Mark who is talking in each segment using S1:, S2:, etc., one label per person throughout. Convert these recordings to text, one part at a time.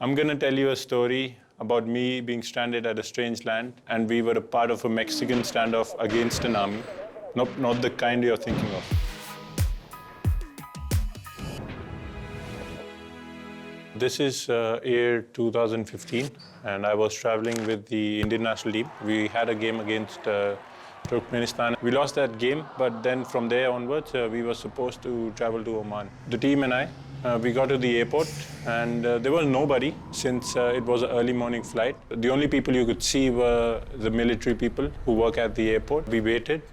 S1: I'm going to tell you a story about me being stranded at a strange land, and we were a part of a Mexican standoff against an army. Nope, not the kind you're thinking of. This is year 2015, and I was traveling with the Indian national team. We had a game against Turkmenistan. We lost that game, but then from there onwards, we were supposed to travel to Oman. The team and I, we got to the airport, and there was nobody since it was an early morning flight. The only people you could see were the military people who work at the airport. We waited.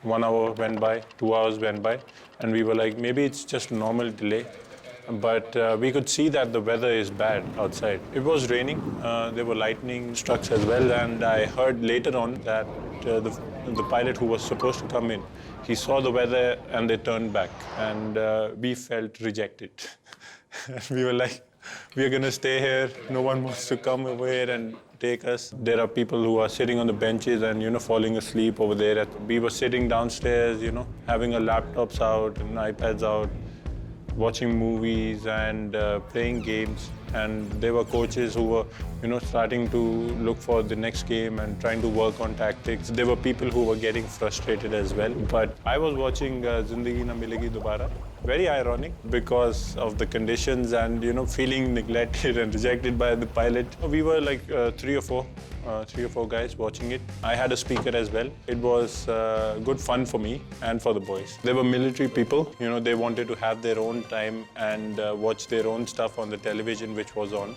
S1: 1 hour went by, 2 hours went by, and we were like, maybe it's just a normal delay. But we could see that the weather is bad outside. It was raining, there were lightning strikes as well, and I heard later on that the pilot who was supposed to come in, he saw the weather and they turned back, and we felt rejected. We were like, we're gonna stay here, no one wants to come over here and take us. There are people who are sitting on the benches and, falling asleep over there. We were sitting downstairs, having our laptops out and iPads out, watching movies and playing games. And there were coaches who were, starting to look for the next game and trying to work on tactics. There were people who were getting frustrated as well. But I was watching Zindagi Na Milegi Dobara. Very ironic because of the conditions and, feeling neglected and rejected by the pilot. We were like three or four guys watching it. I had a speaker as well. It was good fun for me and for the boys. There were military people, they wanted to have their own time and watch their own stuff on the television which was on.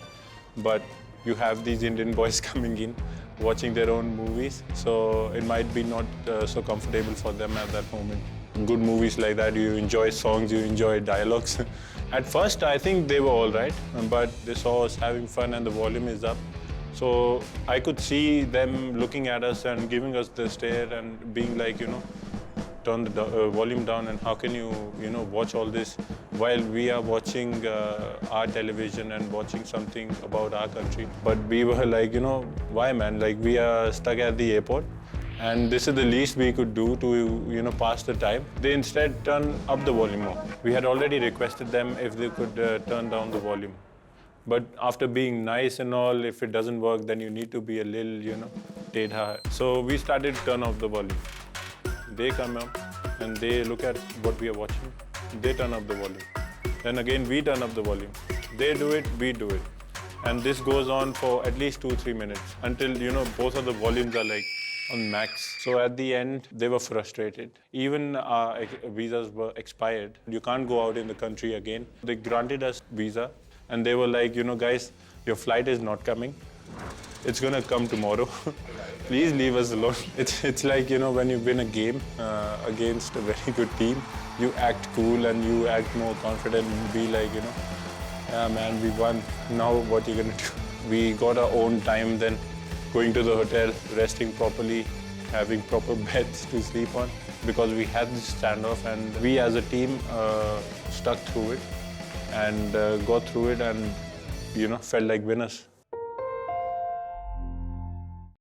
S1: But you have these Indian boys coming in, watching their own movies. So it might be not so comfortable for them at that moment. Good movies like that, you enjoy songs, you enjoy dialogues. At first, I think they were all right, but they saw us having fun and the volume is up. So I could see them looking at us and giving us the stare and being like, turn the volume down, and how can you, watch all this while we are watching our television and watching something about our country. But we were like, why man, like we are stuck at the airport and this is the least we could do to, pass the time. They instead turned up the volume more. We had already requested them if they could turn down the volume. But after being nice and all, if it doesn't work, then you need to be a little, tedha. So we started to turn off the volume. They come up and they look at what we are watching. They turn up the volume. Then again, we turn up the volume. They do it, we do it. And this goes on for at least 2-3 minutes until, both of the volumes are like on max. So at the end, they were frustrated. Even our visas were expired. You can't go out in the country again. They granted us visa. And they were like, guys, your flight is not coming. It's gonna come tomorrow. Please leave us alone. It's like, when you win a game against a very good team, you act cool and you act more confident and be like, yeah man, we won. Now what are you gonna do? We got our own time then, going to the hotel, resting properly, having proper beds to sleep on, because we had this standoff and we as a team stuck through it and got through it and, felt like winners.